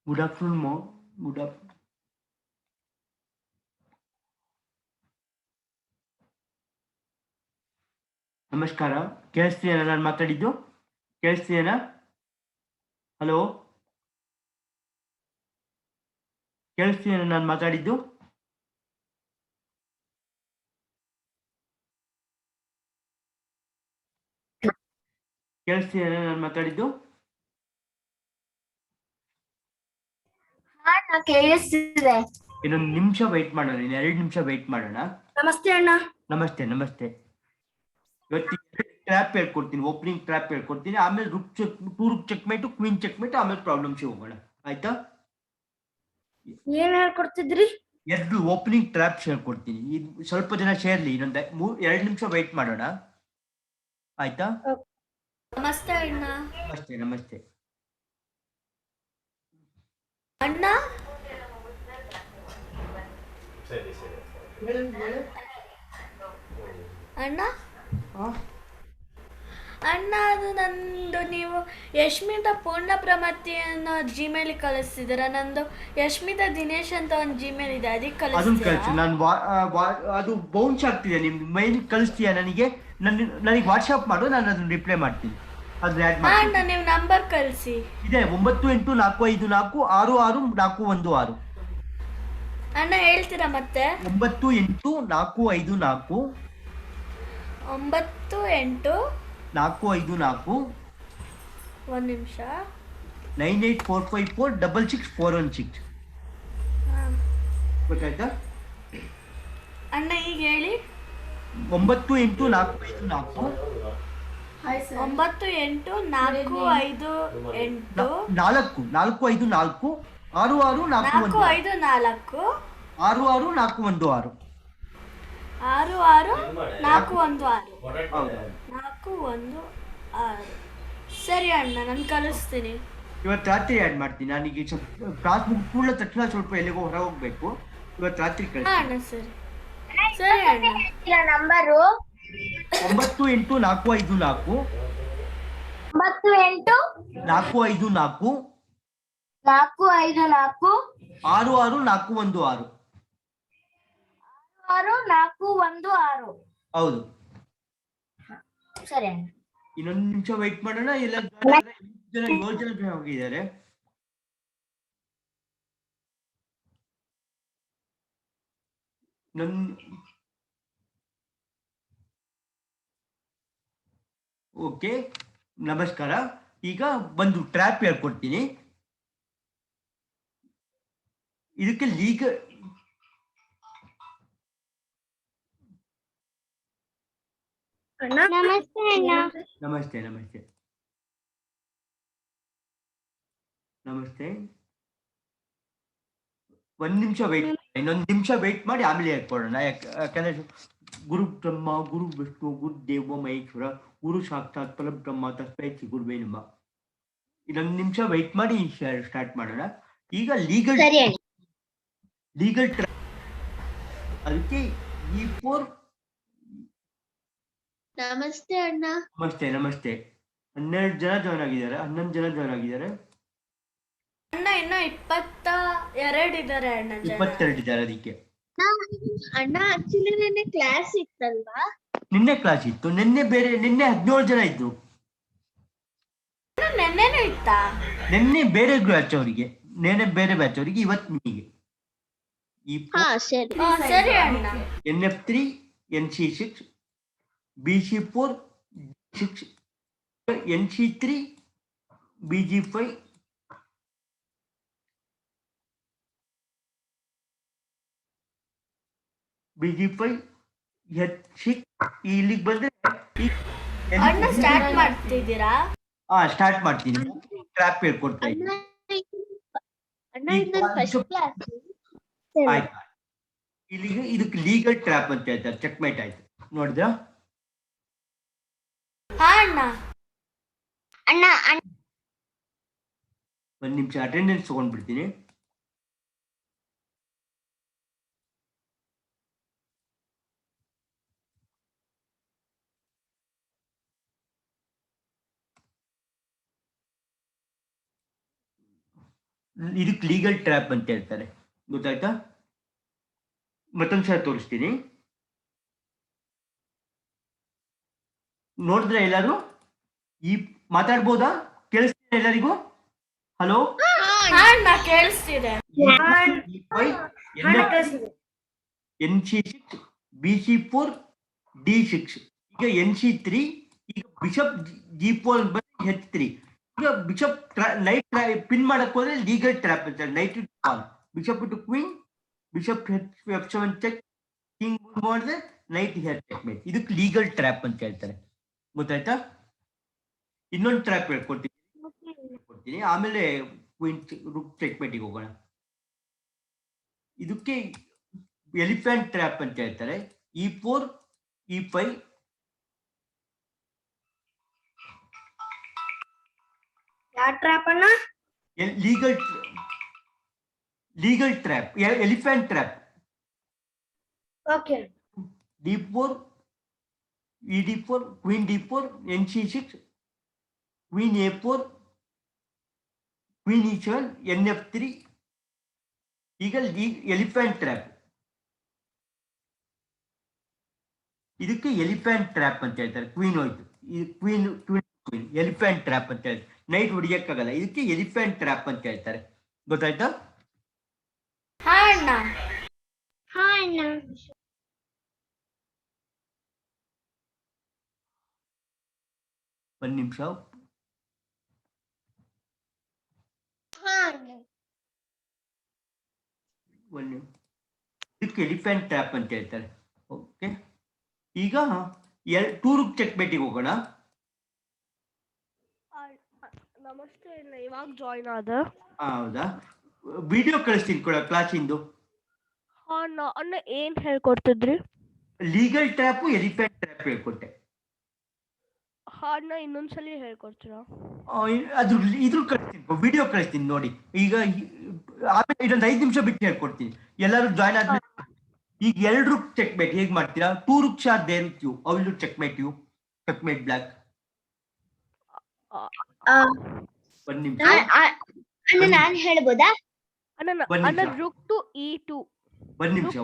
Good afternoon, Mo. Good afternoon. ನಮಸ್ಕಾರ. ಕೇಳಿಸ್ತೀಯಾ ನಾನು ಮಾತಾಡಿದ್ದು? ಕೇಳಿಸ್ತೀಯಾ? ಹಲೋ, ಕೇಳಿಸ್ತೀಯಾ ನಾನು ಮಾತಾಡಿದ್ದು? ಕೇಳಿಸ್ತೀಯಾ ನಾನು ಮಾತಾಡಿದ್ದು? ಅಣ್ಣ ಕೇಳಿಸ್ತಿದೆ. ಇನ್ನೊಂದು ನಿಮಿಷ ವೆಯ್ಟ್ ಮಾಡೋಣ, 2 ನಿಮಿಷ ವೆಯ್ಟ್ ಮಾಡೋಣ. ನಮಸ್ತೆ ಅಣ್ಣ. ನಮಸ್ತೆ ನಮಸ್ತೆ. ಇವತ್ತಿಗೆ ಟ್ರ್ಯಾಪ್ ಹೇಳ್ಕೊಡ್ತೀನಿ, ಓಪನಿಂಗ್ ಟ್ರ್ಯಾಪ್ ಹೇಳ್ಕೊಡ್ತೀನಿ, ಆಮೇಲೆ ಟೂರ್ ಚೆಕ್ಮೇಟು, ಕ್ವೀನ್ ಚೆಕ್ಮೇಟು, ಆಮೇಲೆ ಪ್ರಾಬ್ಲಮ್ಸ್ ಹೋಗೋಣ. ಆಯ್ತಾ? ಏನ್ ಹೇಳ್ಕೊಡ್ತಿದ್ರಿ? 2 ಓಪನಿಂಗ್ ಟ್ರ್ಯಾಪ್ಸ್ ಹೇಳ್ಕೊಡ್ತೀನಿ. ಇದು ಸ್ವಲ್ಪ ಜನ ಸೇರ್ಲಿ, ಇನ್ನೊಂದು 2 ನಿಮಿಷ ವೆಯ್ಟ್ ಮಾಡೋಣ. ಆಯ್ತಾ? ನಮಸ್ತೆ ಅಣ್ಣ. ನಮಸ್ತೆ ನಮಸ್ತೆ. ಅಣ್ಣ ಅಣ್ಣ ಅಣ್ಣ, ಅದು ನಂದು ನೀವು ಯಶ್ಮಿತಾ ಪೂರ್ಣ ಪ್ರಮತಿ ಅನ್ನೋ ಜಿಮೇಲ್ ಕಳಿಸ್ತಿದ್ದೀರಾ? ನಂದು ಯಶ್ಮಿತಾ ದಿನೇಶ್ ಅಂತ ಒಂದು ಜಿಮೇಲ್ ಇದೆ, ಅದಕ್ಕೆ ಅದನ್ನ ಕಳಿಸು. ಕಳಿಸ್ತೀರಾ? ನಾನು ಅದು ಬೌನ್ಸ್ ಆಗ್ತಿದೆ. ನಿಮ್ ಮೈಲ್ ಕಳಿಸ್ತೀಯಾ ನನಗೆ? ನನಗೆ ವಾಟ್ಸಪ್ ಮಾಡು, ನಾನು ಅದನ್ನ ರಿಪ್ಲೈ ಮಾಡ್ತೀನಿ. ಅದನ್ನ ಆ್ಯಡ್ ಹಾ ಮಾಡ್ತೀನಿ. ಅಣ್ಣ, ನೀವು ನಂಬರ್ ಕಳಿಸಿ. ಇದೆ 9845466666. ಅಣ್ಣ ಹೇಳ್ತೀರಾ ಮತ್ತೆ? 984546 98 454 ಒಂದು ನಿಮಿಷ. 984546646. ಗೊತ್ತಾಯ್ತಾ? ಅಣ್ಣ ಈಗ ಹೇಳಿ. 984546 9845 454 454 664416. 664416 416. ಸರಿ ಅಣ್ಣ, ನಾನು ಕಳಿಸ್ತೀನಿ. ಇವತ್ತು ರಾತ್ರಿ ಆ್ಯಡ್ ಮಾಡ್ತೀನಿ. ನಾನೀಗ ಕ್ಲಾಸ್ ಮುಗಿದ ತಕ್ಷಣ ಸ್ವಲ್ಪ ಎಲ್ಲಿಗೋ ಹೊರ ಹೋಗ್ಬೇಕು. ಇವತ್ತು ರಾತ್ರಿ ಹಾ ಕಳಿಸ್ತೀನಿ. ಅಣ್ಣ, ಸರಿ ಸರಿ ಅಣ್ಣ. ನಂಬರು 984546 98 454 454 664416. 6416. ಹೌದು. ಸರಿ ಅಣ್ಣ. ಇನ್ನೊಂದು ನಿಮಿಷ ವೆಯ್ಟ್ ಮಾಡೋಣ. ಎಲ್ಲ ಜನ 7 ಜನ join ಹೋಗಿದ್ದಾರೆ. ಓಕೆ, ನಮಸ್ಕಾರ. ಈಗ ಬಂದು ಟ್ರ್ಯಾಪ್ ಹೇಳ್ಕೊಡ್ತೀನಿ. ಇದಕ್ಕೆ ಲೀಗಲ್ ನಮಸ್ತೆ ಅಣ್ಣ. ನಮಸ್ತೆ ನಮಸ್ತೆ ನಮಸ್ತೆ. 1 ನಿಮಿಷ ವೆಯ್ಟ್, ಇನ್ನೊಂದು ನಿಮಿಷ ವೆಯ್ಟ್ ಮಾಡಿ ಆಮೇಲೆ ಹೇಳ್ಕೊಡೋಣ. ಯಾಕಂದ್ರೆ ಗುರು ಬ್ರಹ್ಮ ಗುರು ವಿಷ್ಣು ಗುರು ದೇವ ಮಹೇಶ್ವರ ಗುರು ಸಾಕ್ಷಾತ್ ಪರಬ್ರಹ್ಮ ತಸ್ಮೈ ಶ್ರೀ ಗುರುವೇ ನಮಃ. ಇನ್ನೊಂದು ನಿಮಿಷ ವೆಯ್ಟ್ ಮಾಡಿ ಸ್ಟಾರ್ಟ್ ಮಾಡೋಣ. ಈಗ ಲೀಗಲ್ ಅದಕ್ಕೆ E4. ನಮಸ್ತೆ ಅಣ್ಣ. ನಮಸ್ತೆ ನಮಸ್ತೆ. 12 ಜನ ಜಾಯ್ನ್ ಆಗಿದ್ದಾರೆ, 11 ಜನ ಜಾಯ್ನ್ ಆಗಿದ್ದಾರೆ. ಅಣ್ಣ ಇನ್ನ 22 ಇದ್ದಾರೆ ಅಣ್ಣ ಜನ. 22 ಇದ್ದಾರೆ. ಅದಕ್ಕೆ ಅಣ್ಣ ಆಕ್ಚುಲಿ ನೆನ್ನೆ ಕ್ಲಾಸ್ ಇತ್ತಲ್ವಾ? ನಿನ್ನೆ ಕ್ಲಾಸ್ ಇತ್ತು. ನಿನ್ನೆ 17 ಜನ ಇದ್ರು. ನೆನ್ನೆನೂ ಇತ್ತಾ? ನಿನ್ನೆ ಬೇರೆ ಬ್ಯಾಚ್ ಅವರಿಗೆ, ನೆನ್ನೆ ಬೇರೆ ಬ್ಯಾಚ್ ಅವರಿಗೆ, ಇವತ್ತು ನಿಮಗೆ. ಹಾ ಸರಿ. ಸರಿ ಅಣ್ಣ. NF3 NC6 BC4 6 NC3 BG5 BG5 H6. ಇಲ್ಲಿಗೆ ಬಂದ್ರೆ ಅಣ್ಣ ಸ್ಟಾರ್ಟ್ ಮಾಡ್ತಿದ್ದೀರಾ? ಸ್ಟಾರ್ಟ್ ಮಾಡ್ತೀನಿ. ಟ್ರ್ಯಾಪ್ ಹೇಳ್ಕೊಡ್ತಾ ಅಣ್ಣ ಇದ್ದೀನಿ. ಇದು ಫಸ್ಟ್ ಕ್ಲಾಸ್. ಆಯ್ತು. ಇಲ್ಲಿಗೆ ಇದಕ್ಕೆ ಲೀಗಲ್ ಟ್ರ್ಯಾಪ್ ಅಂತ ಹೇಳ್ತಾರೆ. ಚೆಕ್ಮೇಟ್ ಆಯ್ತು. ನೋಡಿದ್ರಾ? ಹಾ ಅಣ್ಣ. ಅಣ್ಣ 1 ನಿಮಿಷ ಅಟೆಂಡೆನ್ಸ್ ತಗೊಂಡ್ಬಿಡ್ತೀನಿ. ಇದಕ್ಕೆ ಲೀಗಲ್ ಟ್ರ್ಯಾಪ್ ಅಂತ ಹೇಳ್ತಾರೆ, ಗೊತ್ತಾಯ್ತಾ? ಮತ್ತೊಂದ್ಸಲ ತೋರಿಸ್ತೀನಿ, ನೋಡಿದ್ರೆ ಎಲ್ಲರೂ ಈ ಮಾತಾಡ್ಬೋದಾ? ಕೇಳಿಸ್ತಿದೆ ಎಲ್ಲರಿಗೂ? ಹಲೋ, ಹಾ ಅಣ್ಣ ಕೇಳಿಸ್ತಿದೆ. NC6 BC4 D6 ಈಗ NC3 ಈಗ ಬಿಷಪ್ G4 H3 ಈಗ ಬಿಷಪ್ ನೈಟ್ ಪಿನ್ ಮಾಡಕ್ ಹೋದ್ರೆ ಲೀಗಲ್ ಟ್ರ್ಯಾಪ್ ಅಂತ knight call bishop to queen bishop F7 check king ಮಾಡಿದ್ರೆ ನೈಟ್ ಹೆಡ್ ಚೆಕ್ಮೇಟ್, ಇದಕ್ಕೆ ಲೀಗಲ್ ಟ್ರ್ಯಾಪ್ ಅಂತ ಹೇಳ್ತಾರೆ, ಗೊತ್ತಾಯ್ತಾ? ಇನ್ನೊಂದು ಟ್ರ್ಯಾಪ್ ಹೇಳ್ಕೊಡ್ತೀನಿ ಆಮೇಲೆ ಕ್ವೀನ್ ರುಕ್ ಚೆಕ್ಮೇಟಿಗೆ ಹೋಗೋಣ. ಇದಕ್ಕೆ ಎಲಿಫೆಂಟ್ ಟ್ರ್ಯಾಪ್ ಅಂತ ಹೇಳ್ತಾರೆ. E4 E5 ಯಾವ ಟ್ರ್ಯಾಪ್ ಅಣ್ಣ? Legal trap, elephant trap. Okay. D4 ED4 queen D4 NC6 queen A4 queen E7 NF3 ಈಗ ಎಲಿಫೆಂಟ್ ಟ್ರ್ಯಾಪ್. ಇದಕ್ಕೆ ಎಲಿಫೆಂಟ್ ಟ್ರ್ಯಾಪ್ ಅಂತ ಹೇಳ್ತಾರೆ. ಕ್ವೀನ್ ಹೋಯ್ತು, ಕ್ವೀನ್ ಎಲಿಫೆಂಟ್ ಟ್ರ್ಯಾಪ್ ಅಂತ ಹೇಳ್ತಾರೆ. ನೈಟ್ ಹೊಡಿಯಕ್ಕಾಗಲ್ಲ, ಇದಕ್ಕೆ ಎಲಿಫೆಂಟ್ ಟ್ರ್ಯಾಪ್ ಅಂತ ಹೇಳ್ತಾರೆ, ಗೊತ್ತಾಯ್ತಾ? ಹಾ ಅಣ್ಣ. ಹಾ ಅಣ್ಣ. ಒಂದ್ ನಿಮಿಷ. ಇದಕ್ಕೆ ಎಲಿಫೆಂಟ್ ಟ್ರ್ಯಾಪ್ ಅಂತ ಹೇಳ್ತಾರೆ. ಓಕೆ, ಈಗ ಟೂರ್ ಚೆಕ್ ಬೇಟಿಗೆ ಹೋಗೋಣ. ನಮಸ್ತೆ, ಇವಾಗ ಜಾಯಿನ್ ಆದ. ಹೌದಾ, ವಿಡಿಯೋ ಕಳಿಸ್ತೀನಿ ಕ್ಲಾಸಿಂದು. ಅಣ್ಣ ಏನ್ ಹೇಳ್ಕೊಡ್ತಿದ್ರಿ? ಲೀಗಲ್ ಟ್ರ್ಯಾಪ್ ಎಲಿಫೆಂಟ್ ಟ್ರ್ಯಾಪ್ ಹೇಳ್ಕೊಟ್ಟೆ. ಅಣ್ಣ ಇನ್ನೊಂದ್ಸಲಿ ಹೇಳ್ಕೊಡ್ತೀರಾ? ಇದ್ರ ಕಳಿಸ್ತೀನಿ, ವಿಡಿಯೋ ಕಳಿಸ್ತೀನಿ ನೋಡಿ. ಈಗ ಆಮೇಲೆ ಇದೊಂದು 5 ನಿಮಿಷ ಬಿಟ್ಟು ಹೇಳ್ಕೊಡ್ತೀನಿ. ಎಲ್ಲರೂ ಜಾಯ್ನ್ ಆದ್ಮೇಲೆ ಈಗ 2 ಚೆಕ್ ಮೇಟ್ ಹೇಗ್ ಮಾಡ್ತೀರಾ? 2 rook shot there with you, I will checkmate you, checkmate black. ಒಂದ್ ನಿಮಿಷ ಅಣ್ಣ ನಾನು ಹೇಳ್ಬೋದಾ? ಅಣ್ಣ ರುಕ್ ಟು E2. ಒಂದ್ ನಿಮಿಷ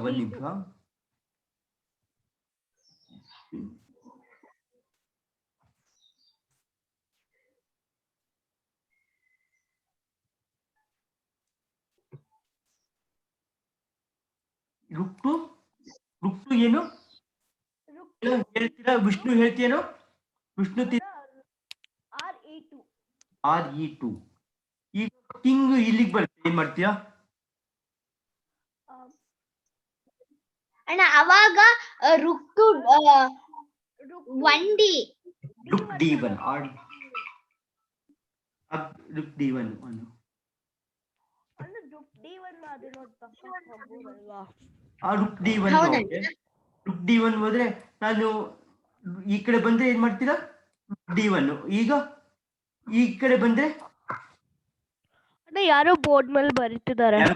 ರುಕ್ ಟು ಏನು ಹೇಳ್ತೀರಾ? ವಿಷ್ಣು ಹೇಳ್ತೀಯೇನೋ? ವಿಷ್ಣು RE2. ಈಗ ಕಿಂಗ್ ಇಲ್ಲಿಗೆ ಬರುತ್ತೆ, ಏನ್ ಮಾಡ್ತೀಯಾ? ಅಣ್ಣ ಅವಾಗ ರುಕ್ to 1D. ರುಕ್ D1 ರುಕ್ D1 ರುಕ್ D1 ಹೋದ್ರೆ ನಾನು ಈ ಕಡೆ ಬಂದ್ರೆ ಏನ್ ಮಾಡ್ತೀರಾ? D1. ಈಗ ಈ ಕಡೆ ಬಂದ್ರೆ ಯಾರೋ ಬೋರ್ಡ್ ಮೇಲೆ ಬರೀತಿದ್ದಾರೆ. ಯಾರು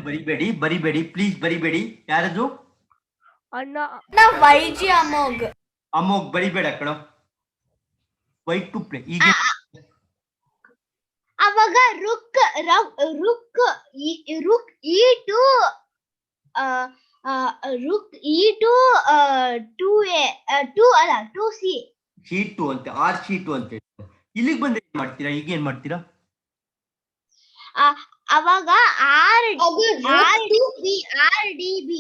ಬರಿಬೇಡಿ ಪ್ಲೀಸ್, ಬರಿಬೇಡಿ. ಯಾರದು? ಅಣ್ಣ YG ಅಮೋಘ್ ಬರಿಬೇಡ ಕಣೋ. White to play. ಈಗ ಅವಾಗ ರುಕ್ E2 ರುಕ್ E2 2A 2 ಅಲ್ಲ 2C C2 ಅಂತ RC2 ಅಂತ. ಇಲ್ಲಿಗೆ ಬಂದ್ರೆ ಏನ್ ಮಾಡ್ತೀರಾ? ಈಗ ಏನ್ ಮಾಡ್ತೀರಾ? ಅವಾಗ RDB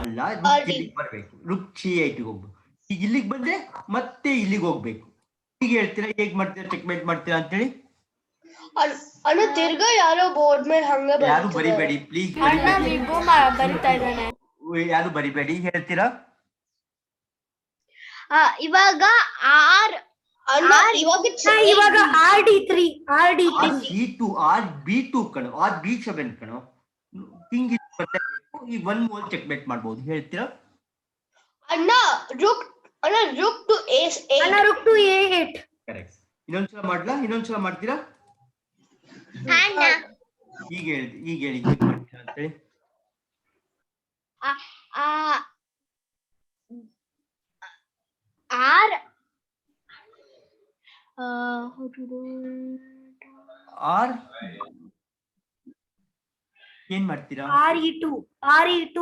ಅಲ್ಲ, ಇಲ್ಲಿಗೆ ಬರ್ಬೇಕು. ರುಕ್ C8 ಹೋಗ್ಬೇಕು. ಈಗ ಇಲ್ಲಿಗೆ ಬಂದ್ರೆ ಮತ್ತೆ ಇಲ್ಲಿಗೆ ಹೋಗ್ಬೇಕು. ಈಗ ಹೇಳ್ತೀರಾ ಹೇಗ್ ಮಾಡ್ತೀರಾ, ಚೆಕ್ಮೇಟ್ ಮಾಡ್ತೀರಾ ಅಂತ ಹೇಳಿ? ಅಣ್ಣ ತಿರ್ಗಾ ಯಾರೋ ಬೋರ್ಡ್ ಮೇಲೆ ಹಂಗ ಯಾರು ಬರಿಬೇಡಿ ಪ್ಲೀಸ್, ಬರಿತಾ ಇದ್ದಾನೆ. ಯಾರು ಬರಿಬೇಡಿ. ಹೇಳ್ತೀರಾ? ಇವಾಗ ಇವಾಗ RD3 C2 RB2 ಕಣೋ, RB7 ಕಣೋ. ಕಿಂಗ್ ಬರಬೇಕು. ಈಗ 1 ಮೂವ್ ಚೆಕ್ಮೇಟ್ ಮಾಡ್ಬೋದು. ಹೇಳ್ತೀರಾ? ಅಣ್ಣ ರುಕ್ ಟು A8. ಕರೆಕ್ಟ್. ಇನ್ನೊಂದ್ಸಲ ಮಾಡ್ತೀರಾ? ಈಗ ಹೇಳಿ ಹೇಗ್ ಮಾಡ್ತೀರಾ ಅಂತ ಹೇಳಿ. ಆರ್ ಏನ್ ಮಾಡ್ತೀರಾ? RE2. RE2.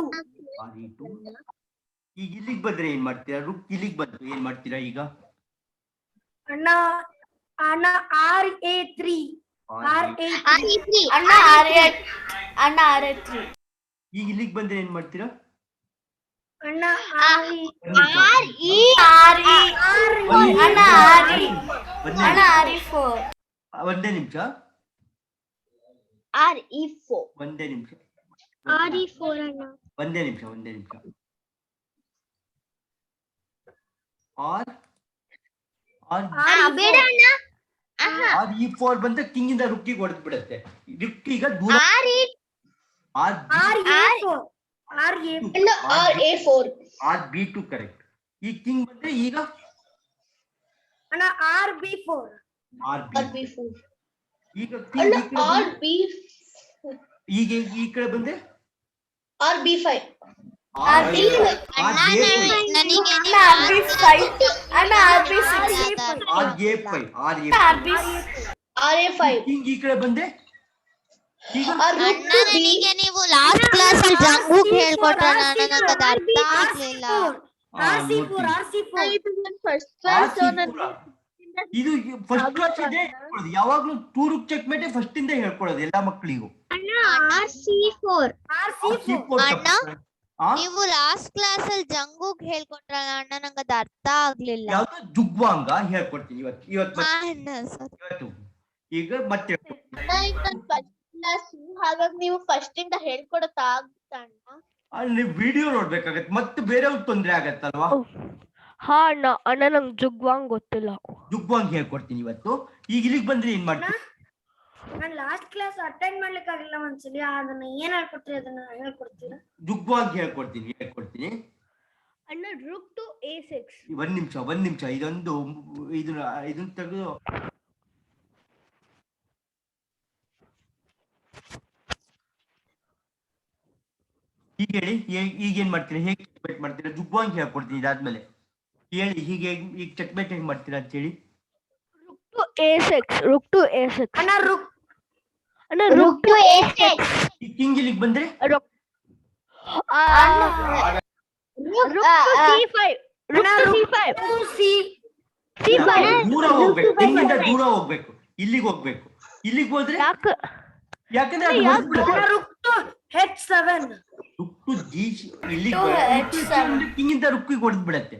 R2. ಈಗ ಇಲ್ಲಿಗೆ ಬಂದ್ರೆ ಏನ್ ಮಾಡ್ತೀರಾ? ರುಕ್ ಇಲ್ಲಿಗೆ ಬಂತು ಏನ್ ಮಾಡ್ತೀರಾ ಈಗ? ಅಣ್ಣ RA3. RA3. RE3. ಅಣ್ಣ RA3. ಈಗ ಇಲ್ಲಿಗೆ ಬಂದ್ರೆ ಏನ್ ಮಾಡ್ತೀರಾ? ಅಣ್ಣ RE. ಅಣ್ಣ RE4. ಒಂದೇ ನಿಮಿಷ. RE4. ಒಂದೇ ನಿಮಿಷ. RE4 ಅಣ್ಣ. ಒಂದೇ ನಿಮಿಷ. ಬೇಡ ಅಣ್ಣ. R4 ಬಂದ್ರೆ ಕಿಂಗ್ ಇಂದ ರುಕ್ಕಿಗೆ ಹೊಡೆದ್ ಬಿಡುತ್ತೆ. ರುಕ್ಕೀಗ ದೂರ RA4. RB2 correct. ಈ ಕಿಂಗ್ ಬಂದ್ರೆ ಈಗ ಅಣ್ಣ RB4. RB4. ಈಗ ಅಣ್ಣ king ಈಗ ಈ ಕಡೆ ಬಂದ್ರೆ RB5. ನನಗೆ RA5. ಕಿಂಗ್ ಈ ಕಡೆ ಬಂದೆ ಈಗ ನನಗೆ ನೀವು ಲಾಸ್ಟ್ ಕ್ಲಾಸ್ ಅಲ್ಲಿ ಜಂಗೂಗ್ ಹೇಳ್ಕೊಟ್ರ ನನಗೆ ಅದು ಅರ್ಥ ಆಗ್ಲಿಲ್ಲ. ಇದು ಫಸ್ಟ್ ಕ್ಲಾಸ್ ಇದೆ. ಯಾವಾಗ್ಲೂ ಟೂರ್ ಚೆಕ್ ಮೇಟೆ ಫಸ್ಟ್ ಇಂದ ಹೇಳ್ಕೊಡೋದು ಎಲ್ಲಾ ಮಕ್ಕಳಿಗೂ. RC4. ಅಣ್ಣ ನೀವು ಲಾಸ್ಟ್ ಕ್ಲಾಸ್ ಅಲ್ಲಿ ಜಂಗೂಗ್ ಹೇಳ್ಕೊಟ್ರಲ್ಲ ಅಣ್ಣ, ನಂಗೆ ಅದು ಅರ್ಥ ಆಗ್ಲಿಲ್ಲ. ಯಾವ್ದು ಜುಗ್ವಾಂಗ ಹೇಳ್ಕೊಡ್ತೀನಿ ಇವತ್ತು ಅಣ್ಣ ಸರ್ ಈಗ ಮತ್ತೆ ಹಾಗಾಗಿ ನೀವು ಫಸ್ಟ್ ಇಂದ ಹೇಳ್ಕೊಡಕ್ ಆಗುತ್ತಾ ಅಣ್ಣ? ಅಲ್ಲಿ ವಿಡಿಯೋ ನೋಡ್ಬೇಕಾಗತ್ತೆ, ಮತ್ತೆ ಬೇರೆಯವ್ರಿಗೆ ತೊಂದ್ರೆ ಆಗತ್ತಲ್ವಾ? ಹಾ ಅಣ್ಣ ನಂಗೆ ಜುಗ್ವಾಂಗ್ ಗೊತ್ತಿಲ್ಲ. ಜುಗ್ವಾಂಗ್ ಹೇಳ್ಕೊಡ್ತೀನಿ ಇವತ್ತು. ಈಗ ಇಲ್ಲಿಗೆ ಬಂದ್ರೆ ಏನ್ ಮಾಡ್ತೀನಿ? ನಾನು ಲಾಸ್ಟ್ ಕ್ಲಾಸ್ ಅಟೆಂಡ್ ಮಾಡ್ಲಿಕ್ಕೆ ಆಗಿಲ್ಲ ಒಂದ್ಸಲಿ. ಅದನ್ನ ಏನ್ ಹೇಳ್ಕೊಟ್ರಿ ಅದನ್ನ ಹೇಳ್ಕೊಡ್ತೀರಾ? ಜುಗ್ವಾಂಗ್ ಹೇಳ್ಕೊಡ್ತೀನಿ. ಅಣ್ಣ ರುಕ್ ಟು A6. ಒಂದ್ ನಿಮಿಷ ಇದನ್ನ ತೆಗೆದು ಈಗ ಹೇಳಿ. ಈಗ ಏನ್ ಮಾಡ್ತೀರಾ? ಹೇಗೆ ಚೆಕ್ಮೇಟ್ ಮಾಡ್ತೀರಾ? ಜುಗ್ವಾಂಗ್ ಹೇಳ್ಕೊಡ್ತೀನಿ. ಇದಾದ್ಮೇಲೆ ಹೇಳಿ ಹೀಗೆ ಈಗ ಚೆಕ್ಮೇಟ್ ಹೇಗ್ ಮಾಡ್ತೀರಾ ಅಂತ ಹೇಳಿ. ರುಕ್ ಟು A6. ಅಣ್ಣ ರುಕ್ ಟು A6. ಈ ಕಿಂಗ್ ಇಲ್ಲಿಗೆ ಬಂದ್ರೆ ರುಕ್ ಟು C5. ದೂರ ಹೋಗ್ಬೇಕು. ಕಿಂಗ್ ಇಂದ ದೂರ ಹೋಗ್ಬೇಕು. ಇಲ್ಲಿಗೆ ಹೋಗ್ಬೇಕು. ಇಲ್ಲಿಗೆ ಹೋದ್ರೆ ಯಾಕಂದ್ರೆ ಅದು ಹೊರಟ್ಬಿಡುತ್ತೆ. ರುಕ್ ಟು H7. ರುಕ್ ಟು G ಇಲ್ಲಿಗೆ ಕಿಂಗ್ ಇಂದ ರುಕ್ಕಿಗೆ ಹೊಡೆದ್ ಬಿಡತ್ತೆ.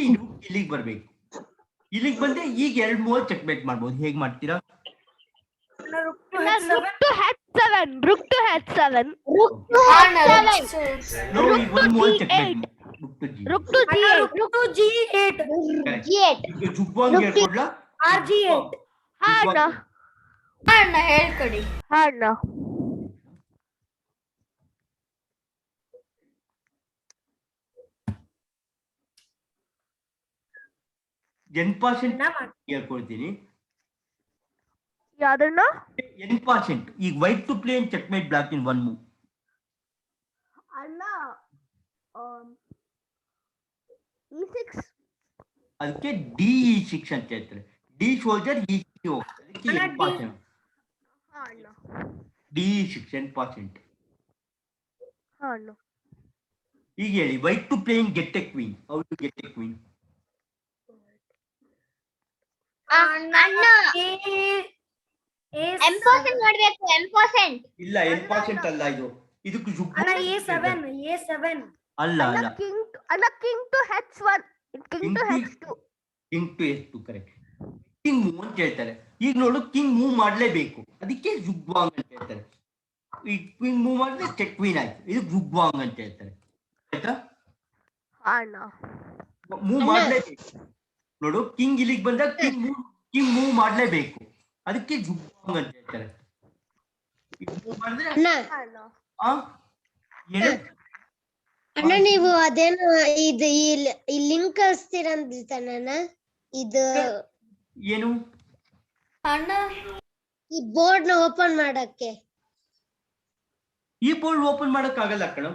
ಇಲ್ಲಿಗೆ ಬರ್ಬೇಕು. ಇಲ್ಲಿಗೆ ಬಂದ್ರೆ ಈಗ 2-3 ಚೆಕ್ಮೇಟ್ ಮಾಡ್ಬೋದು. ಹೇಗ್ ಮಾಡ್ತೀರಾ? ರುಕ್ ಟು H7. ನೋಡಿ ಈಗ 1 ಚೆಕ್ಮೇಟ್. ರುಕ್ to G8. ಈಗ ಜುಗ್ವಾಂಗ್ ಹೇಳ್ಕೊಡ್ಲಾ? RG8. ಹಾ ಅಣ್ಣ ಹೇಳ್ಕೊಡಿ. ಹಾ ಅಣ್ಣ N% ಹೇಳ್ಕೊಡ್ತೀನಿ. ಯಾವ್ದಣ್ಣ? N%. ಈಗ white to play checkmate black in 1 move. ಅಣ್ಣ E6. ಅದಕ್ಕೆ DE6 ಅಂತ ಹೇಳ್ತಾರೆ. ಡಿ ಸೋಲ್ಜರ್ E6 ಹೋಗ್ತಾರೆ. N%. ಹಾ ಅಣ್ಣ DE6 N%. ಹಾ ಅಣ್ಣ ಈಗ ಹೇಳಿ white to playing get a queen. How to get a queen? ಅಣ್ಣ M% ಮಾಡ್ಬೇಕು. M%. ಇಲ್ಲ N% ಅಲ್ಲ ಇದು. ಇದಕ್ಕೆ ಅಣ್ಣ A7. ಅಲ್ಲ king to H1. King to H2. King to H2 correct. King move ಅಂತ ಹೇಳ್ತಾರೆ. ಈಗ ನೋಡು ಕಿಂಗ್ ಮೂವ್ ಮಾಡ್ಲೇಬೇಕು. ಅದಕ್ಕೆ ಜುಗ್ವಾಂಗ್ ಅಂತ ಹೇಳ್ತಾರೆ. ಈ ಕ್ವೀನ್ ಮೂವ್ ಮಾಡಿದ್ರೆ ಚೆಕ್ ಕ್ವೀನ್ ಆಯ್ತು. ಇದು ಜುಗ್ವಾಂಗ್ ಅಂತ ಹೇಳ್ತಾರೆ. ಆಯ್ತಾ? ಹಾ ಅಣ್ಣ ಮೂವ್ ಮಾಡ್ಲೇಬೇಕು. ನೋಡು ಕಿಂಗ್ ಇಲ್ಲಿಗೆ ಬಂದಾಗ ಕಿಂಗ್ ಮೂವ್ ಮಾಡ್ಲೇಬೇಕು. ಅದಕ್ಕೆ ಜುಗ್ವಾಂಗ್ ಅಂತ ಹೇಳ್ತಾರೆ. ಮೂವ್ ಮಾಡಿದ್ರೆ ಅಣ್ಣ ಏನು? ಅಣ್ಣ ನೀವು ಅದೇನು ಇದು ಈ ಲಿಂಕ್ ಕಳಿಸ್ತೀರಂತಾನ ಇದು ಏನು? ಅಣ್ಣ ಈ ಬೋರ್ಡ್ ನ ಓಪನ್ ಮಾಡಕ್ಕೆ. ಈ ಬೋರ್ಡ್ ಓಪನ್ ಮಾಡಕ್ ಆಗಲ್ಲ ಕಣ.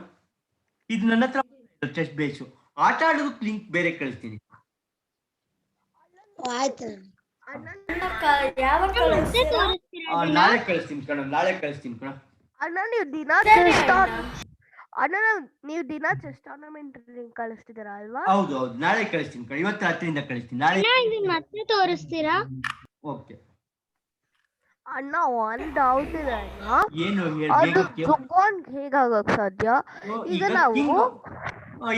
ಇದು ನನ್ನ ಹತ್ರ ಚೆಸ್ ಬೇಸು. ಆಟ ಆಡೋದಕ್ಕೆ ಲಿಂಕ್ ಬೇರೆ ಕಳಿಸ್ತೀನಿ. ಆಯ್ತು. ಅಣ್ಣ ಯಾವಾಗ ಕಳಿಸ್ತೀರಾ? ನಾಳೆ ಕಳಿಸ್ತೀನಿ ಕಣ, ನಾಳೆ ಕಳಿಸ್ತೀನಿ ಕಣ. ಅಣ್ಣ ನೀವು ದಿನ ಸರಿ ಚೆಸ್ ಅಣ್ಣ. ಅಣ್ಣ ನೀವು ದಿನ ಚೆಸ್ ಟೂರ್ನಮೆಂಟ್ ಲಿಂಕ್ ಕಳಿಸ್ತಿದ್ದೀರಾ ಅಲ್ವಾ? ಹೌದು ಹೌದು, ನಾಳೆ ಕಳಿಸ್ತೀನಿ ಕಣ, ಇವತ್ತು ರಾತ್ರಿಯಿಂದ ಕಳಿಸ್ತೀನಿ, ನಾಳೆ. ಮತ್ತೆ ತೋರಿಸ್ತೀರಾ? ಓಕೆ. ಅಣ್ಣ ಒಂದ್ ಡೌಟ್ ಇದೆ ಅಣ್ಣ, ಏನು ಅದು ಜುಗ್ಗಾನ್ ಹೇಗಾಗಕ್ ಸಾಧ್ಯ? ಈಗ ನಾವು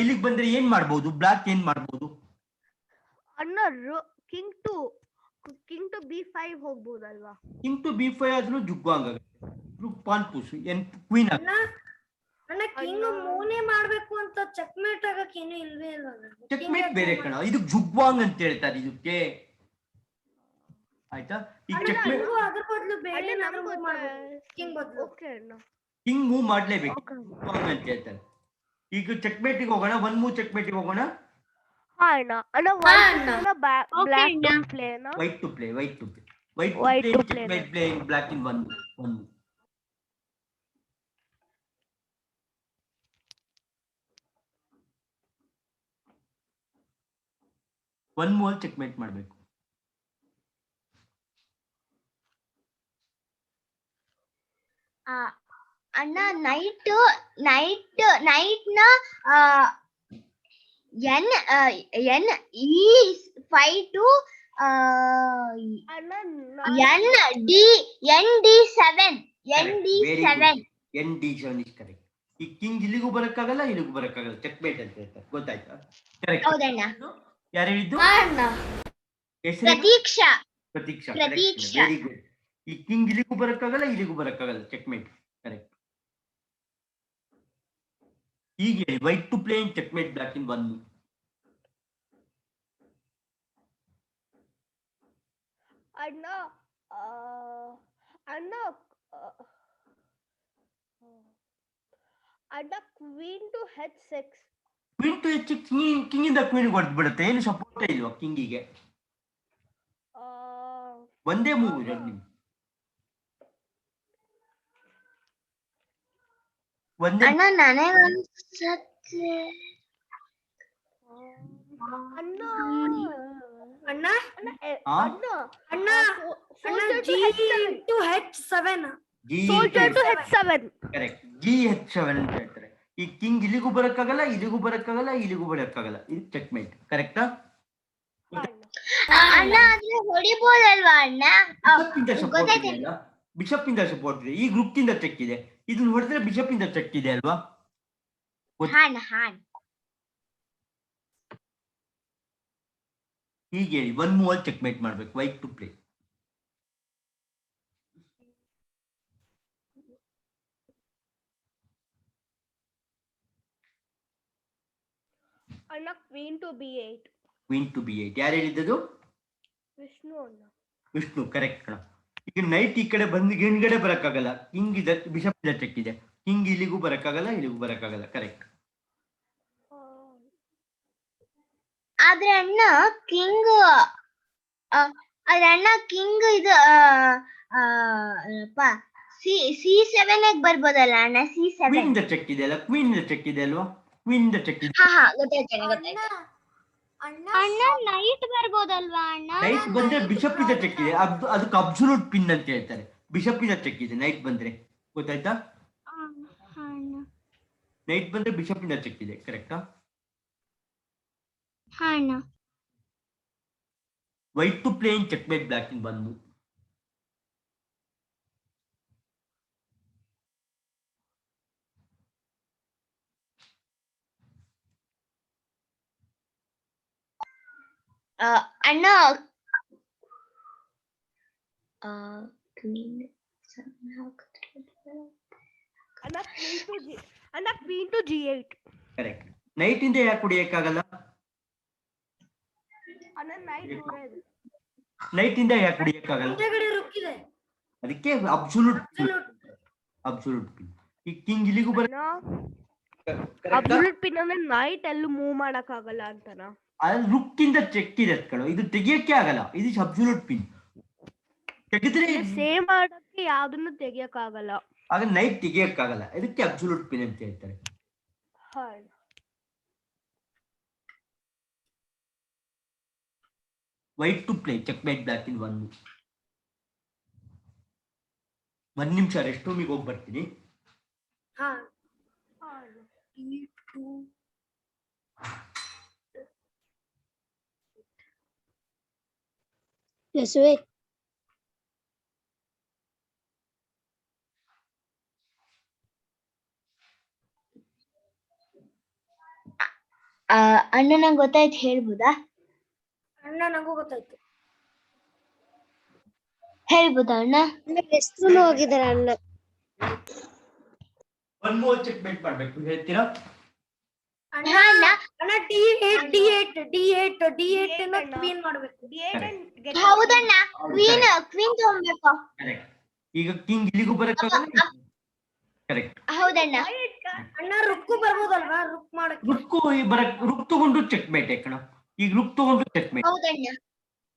ಇಲ್ಲಿಗೆ ಬಂದ್ರೆ ಏನ್ ಮಾಡ್ಬೋದು? ಬ್ಲಾಕ್ ಏನ್ ಮಾಡ್ಬೋದು? ಅಣ್ಣ ಕಿಂಗ್ ಟು B5 ಹೋಗ್ಬೋದಲ್ವಾ? ಕಿಂಗ್ ಟು B5 ಆದ್ರೂ ಜುಗ್ಗಾಂಗ್ ಆಗುತ್ತೆ, ಪಾನ್ ಪುಷ್ ಏನ್ ಕ್ವೀನ್ ಆಗುತ್ತೆ. ಅಣ್ಣ ಕಿಂಗ್ ಮೂನೇ ಮಾಡ್ಬೇಕು ಅಂತ ಚೆಕ್ಮೇಟ್ ಆಗಕ್ ಏನು ಇಲ್ವೇ ಇಲ್ಲ. ಚೆಕ್ಮೇಟ್ ಬೇರೆ ಕಣ, ಇದು ಜುಗ್ವಾಂಗ್ ಅಂತ ಹೇಳ್ತಾರೆ ಇದಕ್ಕೆ, ಆಯ್ತಾ? ಈಗ ಚೆಕ್ಮೇಟ್ ಅದ್ರ ಬದಲು ಬೇರೆ ಏನಾದ್ರೂ move ಮಾಡ್ಬೋದು. ಕಿಂಗ್ ಬದಲು ಓಕೆ ಅಣ್ಣ, ಕಿಂಗ್ ಮೂವ್ ಮಾಡ್ಲೇಬೇಕು, ಜುಗ್ವಾಂಗ್ ಅಂತ ಹೇಳ್ತಾರೆ. ಈಗ ಚೆಕ್ಮೇಟಿಗೆ ಹೋಗೋಣ, ಒನ್ ಮೂವ್ ಚೆಕ್ಮೇಟಿಗೆ ಹೋಗೋಣ. ಹಾ ಅಣ್ಣ. ಅಣ್ಣ ಬ್ಲಾಕ್ ಟು ಪ್ಲೇ ನಾ? White to play, white to play, White white to to play. Checkmate playing black in one move. One move checkmate ಮಾಡಬೇಕು. ಅಣ್ಣ ನೈಟ್ ನ ಎನ್ E5 ಟು ಅಣ್ಣ ND7 N D 7 is correct. ಈ king ಇಲ್ಲಿಗೂ ಬರಕ್ಕಾಗಲ್ಲ, ಇಲ್ಲಿಗೂ ಬರಕ್ಕಾಗಲ್ಲ, ಚೆಕ್ಮೇಟ್ ಅಂತ ಹೇಳ್ತಾರೆ, ಗೊತ್ತಾಯ್ತಾ? ಕರೆಕ್ಟ್. ಹೌದಣ್ಣ. ಯಾರು ಹೇಳಿದ್ದು? ಅಣ್ಣ ಹೆಸರು? ಪ್ರತೀಕ್ಷಾ. ಪ್ರತೀಕ್ಷಾ. ಪ್ರತೀಕ್ಷಾ. Very good. ಈ ಕಿಂಗ್ ಇಲ್ಲಿಗೂ ಬರಕ್ಕಾಗಲ್ಲ, ಇಲ್ಲಿಗೂ ಬರಕ್ಕಾಗಲ್ಲ, ಚೆಕ್ಮೇಟ್. ಕರೆಕ್ಟ್. ಹೀಗೆ white to play in checkmate black in one move. ಅಣ್ಣ ಅಣ್ಣ ಅಣ್ಣ queen to H6. Queen to H, king ಇಂದ ಕ್ವೀನ್ ಹೊಡೆದು ಬಿಡುತ್ತೆ, ಏನು ಸಪೋರ್ಟ್ ಇಲ್ವಾ ಕಿಂಗಿಗೆ? ಒಂದೇ ಮೂವ್ ಇರೋದು ನಿಮ್ಗೆ, ಒಂದೇ. ಅಣ್ಣ ನನಗನ್ಸತ್ತೆ ಅಣ್ಣ ಅಣ್ಣ ಆ? ಅಣ್ಣ G2H7. Soldier to H7. Correct, G7 ಅಂತ ಹೇಳ್ತಾರೆ. ಈ ಕಿಂಗ್ ಇಲ್ಲಿಗೂ ಬರಕ್ಕಾಗಲ್ಲ, ಇಲ್ಲಿಗೂ ಬರಕ್ಕಾಗಲ್ಲ, ಇಲ್ಲಿಗೂ ಬರಕ್ಕಾಗಲ್ಲ, ಇದು ಚೆಕ್ಮೇಟ್. ಕರೆಕ್ಟಾ? ಅಣ್ಣ ಆದ್ರೆ ಹೊಡಿಬೋದಲ್ವಾ ಅಣ್ಣ? ಸಪೋರ್ಟ್ ಇದೆ ಅಲ್ಲ, ಬಿಷಪ್ ಇಂದ ಸಪೋರ್ಟ್ ಇದೆ, ಈ ಗ್ರೂಪ್ ಇಂದ ಚೆಕ್ ಇದೆ, ಇದನ್ನ ಹೊಡೆದ್ರೆ ಬಿಷಪ್ ಇಂದ ಚೆಕ್ ಇದೆ ಅಲ್ವಾ? ಹೀಗೆ ಹೇಳಿ ಒನ್ ಮೂವ್ ಚೆಕ್ಮೇಟ್ ಮಾಡ್ಬೇಕು, ವೈಟ್ ಟು ಪ್ಲೇ. ಅಣ್ಣ queen to B8. Queen to B8 ಯಾರು ಹೇಳಿದ್ದು? ವಿಷ್ಣು ಅಣ್ಣ. ವಿಷ್ಣು. ಕರೆಕ್ಟ್ ಕಣ. ಈಗ ನೈಟ್ ಈ ಕಡೆ ಬಂದು ಹಿಂದ್ಗಡೆ ಬರಕ್ಕಾಗಲ್ಲ, ಕಿಂಗ್ ಇದೆ, ಬಿಷಪ್ ಇಂದ ಚೆಕ್ ಇದೆ, ಕಿಂಗ್ ಇಲ್ಲಿಗೂ ಬರಕ್ಕಾಗಲ್ಲ, ಇಲ್ಲಿಗೂ ಬರಕ್ಕಾಗಲ್ಲ. ಕರೆಕ್ಟ್. ಆದ್ರೆ ಅಣ್ಣ ಕಿಂಗ್ ಇದು C7 ಬರ್ಬೋದಲ್ಲ ಅಣ್ಣ? C7 ಕ್ವೀನ್ ಇಂದ ಚೆಕ್ ಇದೆ ಅಲ್ಲ, ಕ್ವೀನ್ ಇಂದ ಚೆಕ್ ಇದೆ ಅಲ್ವಾ? ಕ್ವೀನ್ ಇಂದ ಚೆಕ್ ಇದೆ. ಗೊತ್ತಾಯ್ತು. ಅಣ್ಣ ನೈಟ್ ಬರ್ಬೋದಲ್ವಾ ಅಣ್ಣ? ನೈಟ್ ಬಂದ್ರೆ ಬಿಷಪ್ ಇಂದ ಚೆಕ್ ಇದೆ, ಅದಕ್ಕೆ ಅಬ್ಸಲ್ಯೂಟ್ ಪಿನ್ ಅಂತ ಹೇಳ್ತಾರೆ. ಬಿಷಪ್ ಇಂದ ಚೆಕ್ ಇದೆ ನೈಟ್ ಬಂದ್ರೆ, ಗೊತ್ತಾಯ್ತಾ? ನೈಟ್ ಬಂದ್ರೆ ಬಿಷಪ್ ಇಂದ ಚೆಕ್ ಇದೆ. ಕರೆಕ್ಟಾ? White to play in checkmate black in one move. ಅಣ್ಣ queen to G8. Correct. Knight ಇಂದ ಯಾಕೆ ಹೊಡಿಯಕ್ಕಾಗಲ್ಲ? ಅಣ್ಣ ನೈಟ್ ಹೊಡೆಯೋದು. ನೈಟ್ ಇಂದ ಯಾಕೆ ಹೊಡಿಯಕ್ಕಾಗಲ್ಲ? ಅದಕ್ಕೆ ಅಬ್ಸಲ್ಯೂಟ್ ಪಿನ್. ಈ ಕಿಂಗ್ ಇಲ್ಲಿಗೂ ಬರ, ಅಬ್ಸಲ್ಯೂಟ್ ಪಿನ್ ಅಂದ್ರೆ ನೈಟ್ ಎಲ್ಲೂ ಮೂವ್ ಮಾಡಕ್ ಆಗಲ್ಲ ಅಂತನಾ? ರುಕ್ ಇಂದ ಚೆಕ್ ಇದೆ ಕಣೋ, ಇದು ತೆಗಿಯಕ್ಕೆ ಆಗಲ್ಲ, ಇದು ಅಬ್ಸಲ್ಯೂಟ್ ಪಿನ್. ತೆಗೆದ್ರೆ ಸೇವ್ ಮಾಡಕ್ಕೆ ಯಾವ್ದನ್ನು ತೆಗಿಯಕ್ ಆಗಲ್ಲ, ಆಗ ನೈಟ್ ತೆಗಿಯಕ್ಕಾಗಲ್ಲ, ಇದಕ್ಕೆ ಅಬ್ಸಲ್ಯೂಟ್ ಪಿನ್ ಅಂತ ಹೇಳ್ತಾರೆ. White to play checkmate black in 1 move. 1 ನಿಮಿಷ ರೆಸ್ಟ್ ರೂಮಿಗೆ ಹೋಗಿ ಬರ್ತೀನಿ. Yes, wait. ಅಣ್ಣ ನಂಗೆ ಗೊತ್ತಾಯ್ತು, ಹೇಳ್ಬೋದಾ? ಅಣ್ಣ ನಂಗೂ ಗೊತ್ತಾಯ್ತು. ಹೇಳ್ಬೋದಾ ಅಣ್ಣ? ರೆಸ್ಟ್ ರೂಮ್ ಹೋಗಿದಾರೆ ಅಣ್ಣ. 1 ಮೂವ್ ಚೆಕ್ ಮೇಟ್ ಮಾಡ್ಬೇಕು, ಹೇಳ್ತೀರಾ? ಅಣ್ಣ D8 ಕ್ವೀನ್ ಮಾಡ್ಬೇಕು. ಹೌದಣ್ಣ, ಕ್ವೀನ್ ತಗೊಂಡ್ಬೇಕು. ಕರೆಕ್ಟ್. ಈಗ ಕಿಂಗ್ ಇಲ್ಲಿಗೂ ಬರಕ್ಕಾಗಲ್ಲ. ಕರೆಕ್ಟ್. ಹೌದಣ್ಣ. ಅಣ್ಣ ರುಕ್ಕು ಬರ್ಬೋದಲ್ವಾ? ರುಕ್ ಮಾಡಕ್ಕೆ. ರುಕ್ ತಗೊಂಡು ಚೆಕ್ ಮೇಟ್ ಕಣ. ಈಗ ರುಕ್ ತಗೊಂಡು ಚೆಕ್ ಮೇಟ್. ಹೌದಣ್ಣ.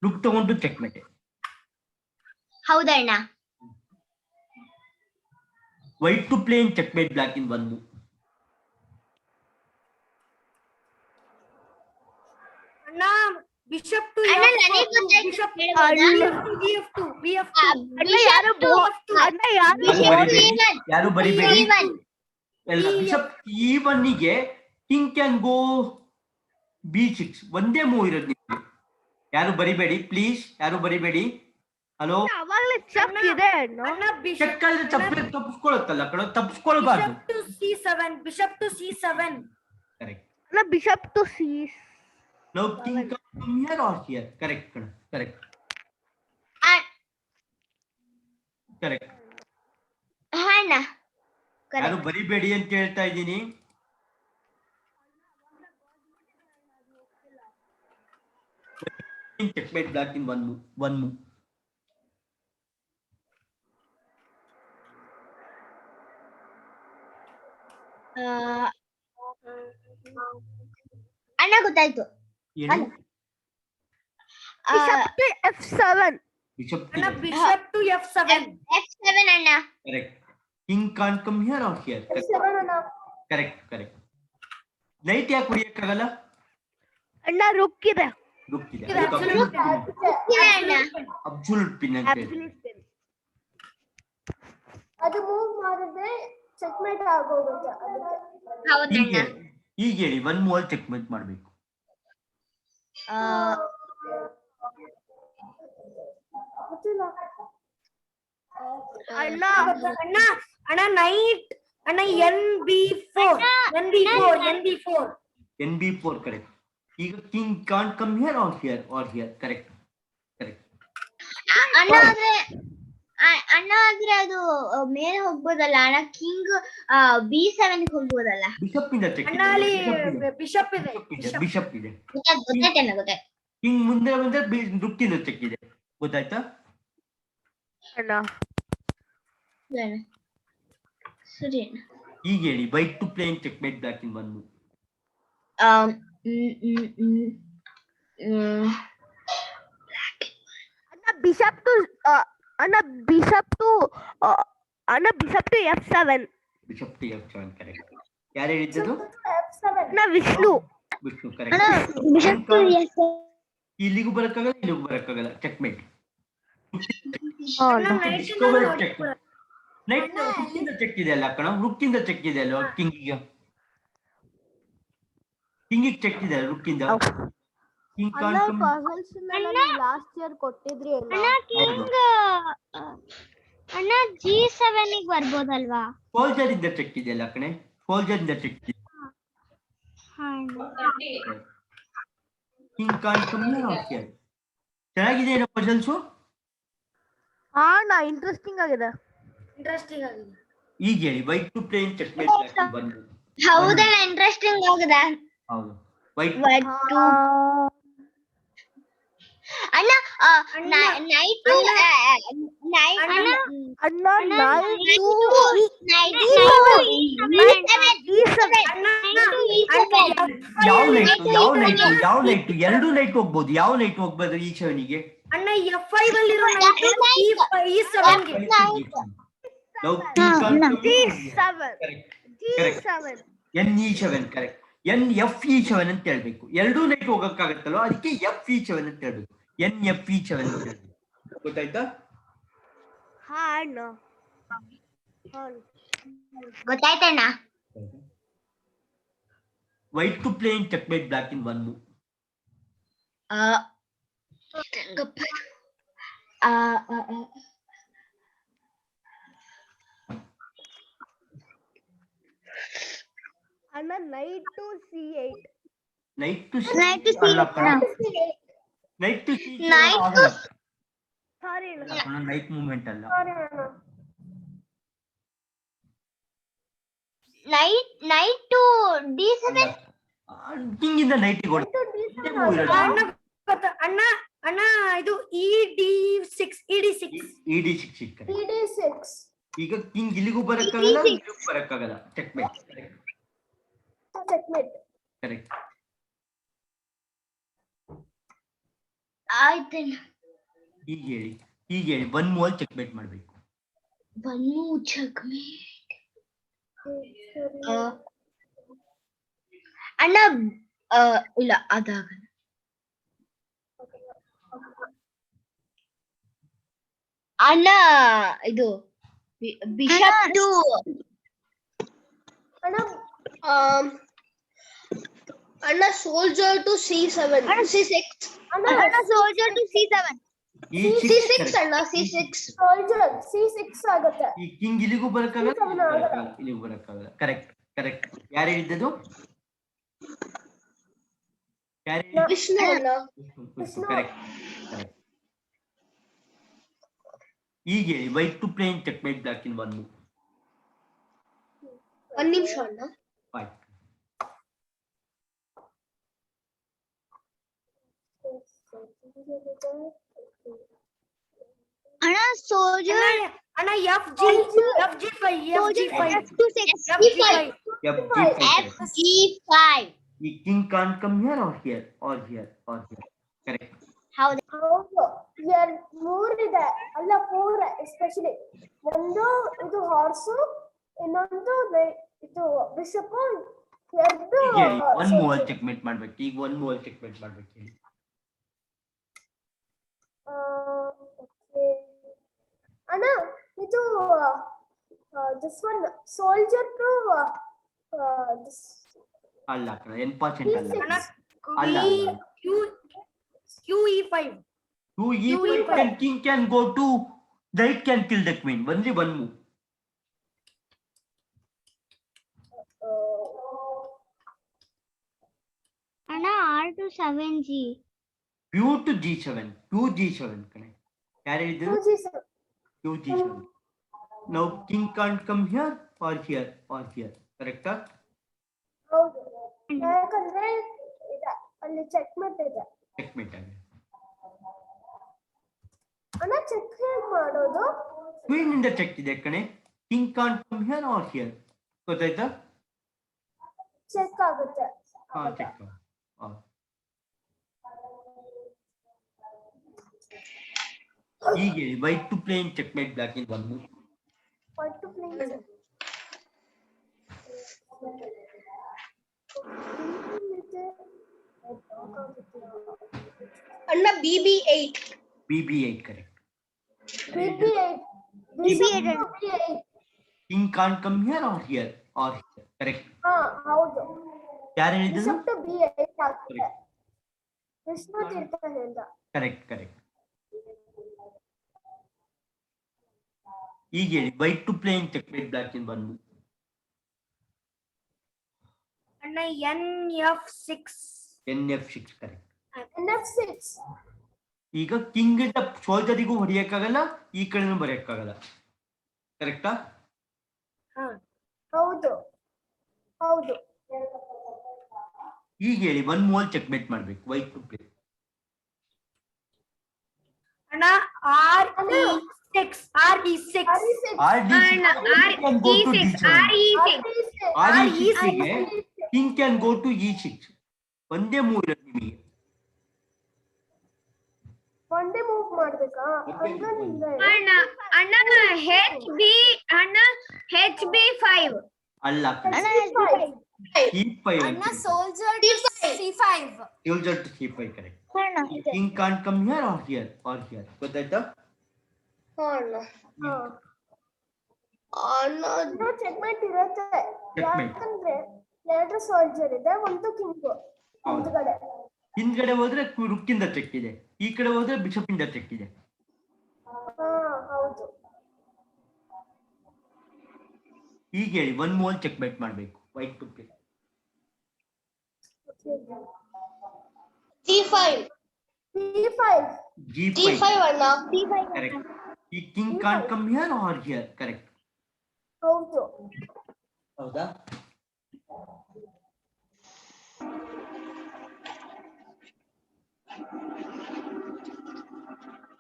ರುಕ್ ತಗೊಂಡು ಚೆಕ್ ಮೇಟ್. ಹೌದಣ್ಣ. White to play in checkmate black in 1 move. ಅಣ್ಣ ಬಿಷಪ್ ಟು ಅಣ್ಣ ನನಗೆ ಗೊತ್ತಾಯ್ತು, ಬಿಷಪ್ ಹೇಳ್ಬೋದಾ? BF2 ಅಣ್ಣ ಯಾರು ಬರಿಬೇಡಿ. ಎಲ್ಲ ಬಿಷಪ್ E1 ಗೆ ಕಿಂಗ್ ಕ್ಯಾನ್ ಗೋ B6. ಒಂದೇ ಮೂವ್ ಇರೋದು ನಿಮಗೆ. ಯಾರು ಬರಿಬೇಡಿ ಪ್ಲೀಸ್, ಯಾರು ಬರಿಬೇಡಿ. ಹಲೋ, ಅವಾಗಲೇ ಚೆಕ್ ಇದೆ ಅಣ್ಣ. ಅಣ್ಣ ಚೆಕ್ ಆದ್ರೆ ತಪ್ಪಿಸ್ಕೊಳತ್ತಲ್ಲ ಕಣ, ತಪ್ಪಿಸ್ಕೊಳ್ಬಾರ್ದು. Bishop to C7 correct. ಅಣ್ಣ bishop to C. Now king come from here or here. Correct ಕಣ, ಕರೆಕ್ಟ್ ಕರೆಕ್ಟ್. ಅಣ್ಣ ಯಾರು ಬರಿಬೇಡಿ ಅಂತ ಹೇಳ್ತಾ ಇದ್ದೀನಿ. Checkmate black in 1 move. ಅಣ್ಣ ಗೊತ್ತಾಯ್ತು. ಏನು? Bishop to F7. ಬಿಷಪ್ ಅಣ್ಣ ಬಿಷಪ್ ಟು F7 ಅಣ್ಣ. Correct. King corn come here or here. Correct. Knight ಯಾಕೆ ಹೊಡಿಯಕ್ಕಾಗಲ್ಲ? ಅಣ್ಣ ರುಕ್ ಇದೆ. ರುಕ್ ಇದೆ. ಅಣ್ಣ ಅಬ್ಸಲ್ಯೂಟ್ ಪಿನ್ ಅಂತ ಹೇಳಿ. Absolute pin. ಅದು ಮೂವ್ ಮಾಡಿದ್ರೆ ಚೆಕ್ಮೇಟ್ ಆಗೋಗುತ್ತೆ. ಹೌದಣ್ಣ. ಈಗ ಹೇಳಿ 1 ಮೂವ್ ಚೆಕ್ಮೇಟ್ ಮಾಡಬೇಕು. ಅಣ್ಣ ನೈಟ್ ಅಣ್ಣ NB4 ಕರೆಕ್ಟ್. ಈಗ king can't come here or here. Correct. ಅಣ್ಣ ಆದ್ರೆ ಅದು ಮೇಲೆ ಹೋಗ್ಬೋದಲ್ಲ ಅಣ್ಣ, ಕಿಂಗ್ B7 ಹೋಗ್ಬೋದಲ್ಲ. ಬಿಷಪ್ ಇಂದ ಚೆಕ್ ಅಣ್ಣ ಅಲ್ಲಿ ಬಿಷಪ್ ಇದೆ. ಗೊತ್ತಾಯ್ತು. ಕಿಂಗ್ ಮುಂದೆ ಬಂದ್ರೆ ರುಕ್ ಇಂದ ಚೆಕ್ ಇದೆ. ಗೊತ್ತಾಯ್ತಾ ಅಣ್ಣ? ಸರಿ ಅಣ್ಣ. ಈಗ ಹೇಳಿ white to play in checkmate black in 1 move. ಅಣ್ಣ bishop to F7. Bishop to F7 correct. ಯಾರು ಹೇಳಿದ್ದು? ಅಣ್ಣ Vishnu. Correct. Bishop to F7. ಇಲ್ಲಿಗೂ ಬರಕ್ಕಾಗಲ್ಲ, ಇಲ್ಲಿಗೂ ಬರಕ್ಕಾಗಲ್ಲ. ಚೆಕ್ಮೇಟ್. ನೈಟ್ ರುಕ್ಕಿಂದ ಚೆಕ್ ಇದೆ ಅಲ್ಲ ಕಣ, ರುಕ್ಕಿಂದ ಚೆಕ್ ಇದೆ ಅಲ್ವಾ ಕಿಂಗಿಗೆ ಚೆಕ್ ಇದೆ ರುಕ್ಕಿಂದ. ಕಿಂಗ್ ಕಾನ್ ಕಮ್. ಲಾಸ್ಟ್ ಇಯರ್ ಕೊಟ್ಟಿದ್ರಿ ಅಣ್ಣ G7 ಗೆ ಬರ್ಬೋದಲ್ವಾ? ಸೋಲ್ಜರ್ ಇಂದ ಚೆಕ್ ಇದೆ ಅಲ್ಲ ಕಣೆ, ಸೋಲ್ಜರ್ ಇಂದ ಚೆಕ್ ಇದೆ. King corn come here. ಚೆನ್ನಾಗಿದೆ ಏನೋ ಪಜಲ್ಸು. ಅಣ್ಣ ಇಂಟ್ರೆಸ್ಟಿಂಗ್ ಆಗಿದೆ. ಈಗ ಹೇಳಿ white to play in checkmate black in 1 move. ಹೌದಣ್ಣ, ಇಂಟ್ರೆಸ್ಟಿಂಗ್ ಆಗಿದೆ. ಹೌದು. ವೈಟ್ ಅಣ್ಣ ನೈಟ್ ಯಾವ ನೈಟ್ ಎರಡು ನೈಟ್ ಹೋಗ್ಬೋದು. ಯಾವ ನೈಟ್ ಹೋಗ್ಬೋದು E7 ಗೆ? ಅಣ್ಣ F5 ಅಲ್ಲಿರೋ ನೈಟ್ E7 ಗೆ. NE7 correct. NFE7 ಅಂತ ಹೇಳ್ಬೇಕು. ಎರಡೂ ನೈಟ್ ಹೋಗಕ್ಕಾಗತ್ತಲ್ವ, ಅದಕ್ಕೆ FE7 ಅಂತ ಹೇಳ್ಬೇಕು. NFE7 ಗೊತ್ತಾಯ್ತಾ? ಹಾ ಅಣ್ಣ. ಗೊತ್ತಾಯ್ತಣ್ಣ. White to play in checkmate black in 1 move. ಅಣ್ಣ knight to C8. Knight to Knight to C8 ಅಲ್ಲ ಕಣ. Knight to C8 ಆಗಲ್ಲ. ಸಾರಿ ಅಣ್ಣ. ಕಣ ನೈಟ್ ಮೂವ್ಮೆಂಟ್ ಅಲ್ಲ. ಸಾರಿ ಅಣ್ಣ. Knight to D7. ಕಿಂಗ್ ಇಂದ ನೈಟ್ ಗೆ ಅಣ್ಣ ಇದು ED6 ED6 ಈಗ ಕಿಂಗ್ ಇಲ್ಲಿಗೂ ಬರಕ್ಕಾಗಲ್ಲ ಇಲ್ಲಿಗೂ ಬರಕ್ಕಾಗಲ್ಲ. ಚೆಕ್ಮೇಟ್. ಕರೆಕ್ಟ್. ಆಯ್ತಣ್ಣ. ಹೀಗೆ ಹೇಳಿ 1 ಮೂವ್ ಚೆಕ್ಮೇಟ್ ಮಾಡ್ಬೇಕು. 1 ಮೂವ್ ಚೆಕ್ಮೇಟ್. ಅಣ್ಣ ಇಲ್ಲ ಅದಾಗಲ್ಲ. ಅಣ್ಣ ಇದು ಬಿಷಪ್ ಟು ಅಣ್ಣ ಸೋಲ್ಜರ್ ಟು C7 C6 ಅಣ್ಣ ಸೋಲ್ಜರ್ ಟು C7. C6 ಅಣ್ಣ C6 ಸೋಲ್ಜರ್ C6 ಆಗುತ್ತೆ. ಈ ಕಿಂಗ್ ಇಲ್ಲಿಗೂ ಬರಕ್ಕಾಗಲ್ಲ ಇಲ್ಲಿಗೂ ಬರಕ್ಕಾಗಲ್ಲ. ಕರೆಕ್ಟ್. ಯಾರು ಹೇಳಿದ್ದು? ವಿಷ್ಣು ಅಣ್ಣ. ಕರೆಕ್ಟ್. ಈಗ ಹೇಳಿ white to play in checkmate black in 1 move. 1 ನಿಮಿಷ ಅಣ್ಣ. ಫೈಟ್. ಅಣ್ಣ ಸೋಲ್ಜರ್ ಅಣ್ಣ FG5 FG5. ಈ king can't come here or here. Correct. ಹೌದು. ಮೂರಿದೆ ಅಲ್ಲ 4 ಎಸ್ಪೆಷಲಿ. ಒಂದು ಇದು ಹಾರ್ಸು, ಇನ್ನೊಂದು ಇದು ಬಿಷಪ್, ಎರಡು 1 ಮೂವ್ ಚೆಕ್ಮೇಟ್ ಮಾಡ್ಬೇಕು. ಈಗ 1 ಮೂವ್ ಚೆಕ್ಮೇಟ್ ಮಾಡ್ಬೇಕು ಹೇಳಿ. ಅಣ್ಣ ಇದು ದಿಸ್ ಒನ್ ಸೋಲ್ಜರ್ ಟು ಅಲ್ಲ ಕಣ N% ಅಲ್ಲ. QE5 king can go to knight can kill the queen. Only 1 move. ಅಣ್ಣ R to 7G. Q to G7 ಕಣೆ. ಯಾರು ಹೇಳಿದ್ರು? Q7. Now king can't come here or here. Correct? ಹೌದು. ಯಾಕಂದ್ರೆ ಅಲ್ಲಿ ಚೆಕ್ಮೇಟ್ ಇದೆ. ಚೆಕ್ಮೇಟ್ ಆಗಿದೆ. ಅಣ್ಣ ಚೆಕ್ ಹೇಗೆ ಮಾಡೋದು? ಕ್ವೀನ್ ಇಂದ ಚೆಕ್ ಇದೆ ಕಣೆ. king can't come here or here. ಗೊತ್ತಾಯ್ತಾ? ಚೆಕ್ ಆಗುತ್ತೆ. ಚೆಕ್. ಈಗ ಹೇಳಿ white to play in checkmate black in 1 move. What to play? ಅಣ್ಣ BB8 correct. BB8 king can't come here or here. Correct. ಹೌದು. ಯಾರು ಹೇಳಿದ್ರು? ಬಿಷಪ್ ಟು B8 ಆಗುತ್ತೆ. ವಿಷ್ಣು ತೀರ್ಥ ಹೇಳ್ದ. ಕರೆಕ್ಟ್. ಈಗ ಹೇಳಿ white to play in checkmate black in 1 move. ಅಣ್ಣ NF6 correct. NF6 ಈಗ ಕಿಂಗ್ ಇಂದ ಸೋಲ್ಜರಿಗೂ ಹೊಡೆಯಕ್ಕಾಗಲ್ಲ, ಈ ಕಡೆನೂ ಬರೆಯಕ್ಕಾಗಲ್ಲ. ಕರೆಕ್ಟಾ? ಹೌದು. ಈಗ ಹೇಳಿ 1 ಮೂವ್ ಚೆಕ್ಮೇಟ್ ಮಾಡ್ಬೇಕು ವೈಟ್ ಟು ಪ್ಲೇ. ಅಣ್ಣ RE6 ಗೆ king can go to E6. ಒಂದೇ ಮೂವ್ ಇರೋದು ನಿಮಗೆ. ಒಂದೇ ಮೂವ್ ಮಾಡ್ಬೇಕಾ? ಅಣ್ಣ HB5 ಅಲ್ಲ E5. E5 soldier to C5 correct. king can't come here or here or here. ಗೊತ್ತಾಯ್ತಾ? ಅಣ್ಣ ಅಣ್ಣ ಚೆಕ್ಮೇಟ್ ಇರುತ್ತೆ Checkmate. ಯಾಕಂದ್ರೆ ಎರಡು ಸೋಲ್ಜರ್ ಇದೆ ಒಂದು ಕಿಂಗ್ ಮುಂದ್ಗಡೆ. ಹಿಂದ್ಗಡೆ ಹೋದ್ರೆ ರುಕ್ಕಿಂದ ಚೆಕ್ ಇದೆ, ಈ ಕಡೆ ಹೋದ್ರೆ ಬಿಷಪ್ ಇಂದ ಚೆಕ್ ಇದೆ. ಹೌದು. ಹೀಗೆ ಹೇಳಿ ಒನ್ ಮೂವ್ ಚೆಕ್ ಮೇಟ್ ಮಾಡ್ಬೇಕು. White to play G5 G5 ಅಣ್ಣ ಕರೆಕ್ಟ್. ಈ king can't come here or here. Correct. ಹೌದು. ಹೌದಾ?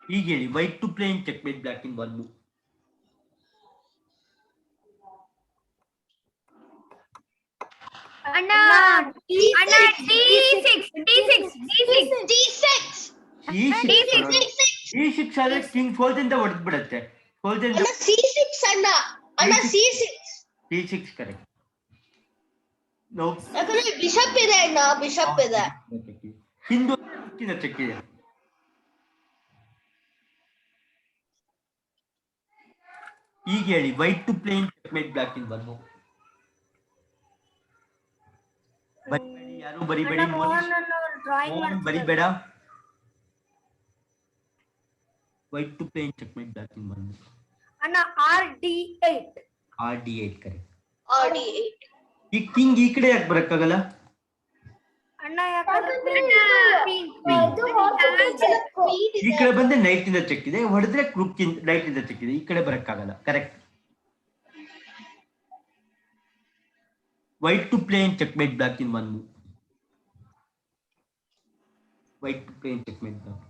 ಹೀಗೆ ಹೇಳಿ white to play in checkmate black in one move. ಅಣ್ಣ E6 ಆದ್ರೆ ಕಿಂಗ್ ಫೋಲ್ದಿಂದ ಹೊಡೆದ್ ಬಿಡತ್ತೆ. ಫೋಲ್ದಿಂದ C6 ಅಣ್ಣ C6 C6 ಕರೆಕ್ಟ್. ನೋ ಯಾಕಂದ್ರೆ ಬಿಷಪ್ ಇದೆ ಅಣ್ಣ, ಬಿಷಪ್ ಇದೆ. ಹಿಂದೂ ಚೆಕ್ ಇದೆ. ಈಗ ಹೇಳಿ white to play in checkmate black in one move. ಬರಿಬೇಡಿ, ಯಾರು ಬರಿಬೇಡಿ, ಮೋಹನ್ ಬರಿಬೇಡ. White to play in checkmate black in one move. ಅಣ್ಣ RD8 ಕರೆಕ್ಟ್. RD8 ಈ ಕಿಂಗ್ ಈ ಕಡೆ ಯಾಕೆ ಬರಕ್ಕಾಗಲ್ಲ? ಅಣ್ಣ ಯಾಕಂದ್ರೆ ಈ ಕಡೆ ಬಂದ್ರೆ ನೈಟ್ ಇಂದ ಚೆಕ್ ಇದೆ, ಹೊಡೆದ್ರೆ ಕ್ರೂಕ್ ನೈಟ್ ಇಂದ ಚೆಕ್ ಇದೆ, ಈ ಕಡೆ ಬರಕ್ಕಾಗಲ್ಲ. Correct. White to play in checkmate black in one move. White to play in checkmate black.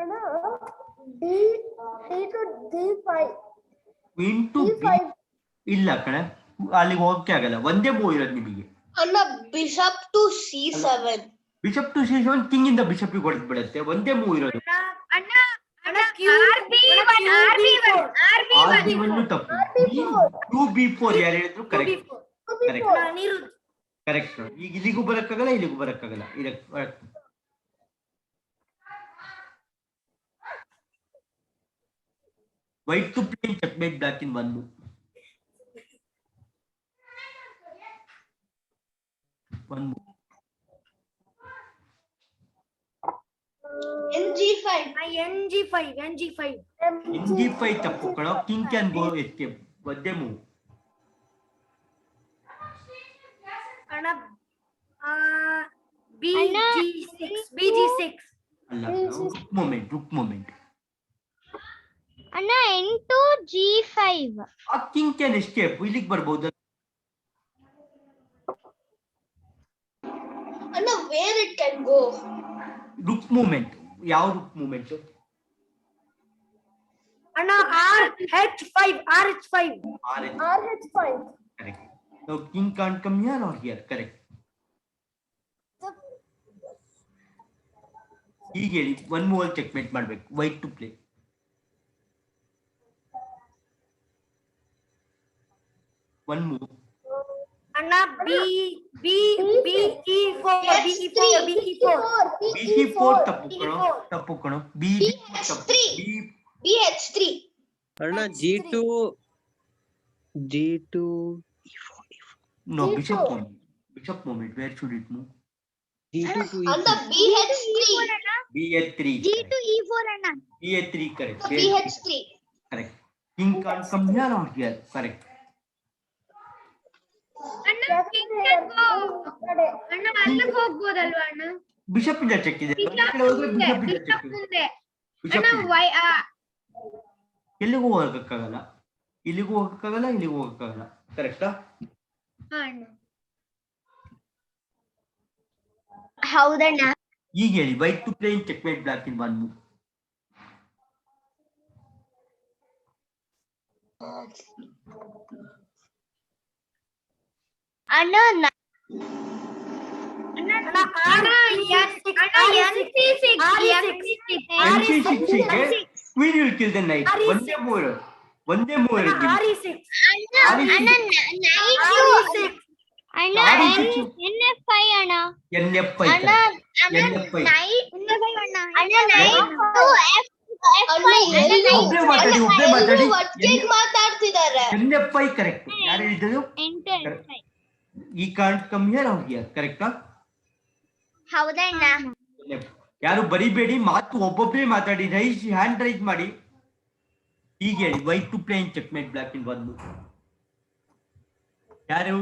ಅಣ್ಣ D to D5 ಇಂಟು ಇಲ್ಲ ಕಣೆ, ಅಲ್ಲಿಗೆ ಹೋಗಕ್ಕೆ ಆಗಲ್ಲ, ಒಂದೇ ಮೂವ್ ಇರೋದು ನಿಮಗೆ. ಅಣ್ಣ bishop to C7 bishop to C7 king ಇಂದ ಬಿಷಪ್ ಹೊಡೆದ್ ಬಿಡುತ್ತೆ, ಒಂದೇ ಮೂವ್ ಇರೋದು. RB1 ತಪ್ಪು. 2B4 ಯಾರು ಹೇಳಿದ್ರು? Correct correct. ಈಗ ಇಲ್ಲಿಗೂ ಬರಕ್ಕಾಗಲ್ಲ, ಇಲ್ಲಿಗೂ ಬರಕ್ಕಾಗಲ್ಲ. White to play checkmate black in one move. NG5 ತಪ್ಪು ಕಣೋ. ಕಿಂಗ್ ಕ್ಯಾನ್ ಗೋ ಎಸ್ಕೇಪ್, ಒಂದೇ ಮೂವ್. ಅಣ್ಣ BG6 ಅಲ್ಲ, ರುಕ್ ಮೂಮೆಂಟ್. ಅಣ್ಣ N2 G5 ಆ ಕಿಂಗ್ ಕ್ಯಾನ್ ಎಸ್ಕೇಪ್, ಇಲ್ಲಿಗೆ ಬರ್ಬೋದು. ಅಣ್ಣ where it can go. Rook moment. ಯಾವ ರುಕ್ ಮೂಮೆಂಟ್? ಅಣ್ಣ RH5 correct. Now king can't come here or here. Correct. ಈಗ ಹೇಳಿ ಒನ್ ಮೂವ್ ಚೆಕ್ಮೇಟ್ ಮಾಡ್ಬೇಕು. White to play. One move. ಅಣ್ಣ BE4 ತಪ್ಪು ಕಣೋ. BH3 ಅಣ್ಣ G2 No, bishop moment. Where should it move? G2 to and the BH3 BH3 G2 E4 anna BH3 correct. BH3 correct. King can't come here or here. Correct. Anna king can go. Anna allike ಹೋಗಬಹುದಲ್ವಾ ಅಣ್ಣ? Bishop ಇಂದ check ಇದೆ. Bishop ಇಂದ check ಇದೆ. ಅಣ್ಣ why ಎಲ್ಲಿಗೂ ಹೋಗಕ್ಕಾಗಲ್ಲ. ಇಲ್ಲಿಗೂ ಹೋಗಕ್ಕಾಗಲ್ಲ, ಇಲ್ಲಿಗೂ ಹೋಗಕ್ಕಾಗಲ್ಲ. ಕರೆಕ್ಟಾ? ಹಾ ಅಣ್ಣ. ಹೌದಣ್ಣ. ಈಗ ಹೇಳಿ white to play in checkmate black in one move. ಅಣ್ಣ Queen will kill the knight. ಒಂದೇ ಮೂವ್. ಒಂದೇ ಮೂವ್ ಇರೋದು ನಿಮ್ಗೆ. RE6 ಅಣ್ಣ RE6. ನೈಟ್ ಅಣ್ಣ RE6. NF5 ಅಣ್ಣ NF5 ಅಣ್ಣ NF5. ನೈಟ್ ಅಣ್ಣ ನೈಟ್ ಒಬ್ರೇ ಮಾತಾಡಿ ಒಬ್ರೇ ಮಾತಾಡಿ. ಒಟ್ಟಿಗೆ ಮಾತಾಡ್ತಿದ್ದಾರೆ. NF5 correct. ಯಾರು ಹೇಳಿದ್ರು? ಈ can't come here or here ಕರೆಕ್ಟಾ? ಹೌದಣ್ಣ. ಯಾರು ಬರಿಬೇಡಿ, ಮಾತು ಒಬ್ಬೊಬ್ಬರೇ ಮಾತಾಡಿ. ರೈಸ್ ಹ್ಯಾಂಡ್ ರೈಸ್ ಮಾಡಿ. ಈಗ ಹೇಳಿ white to play in checkmate black in 1 move. ಯಾರು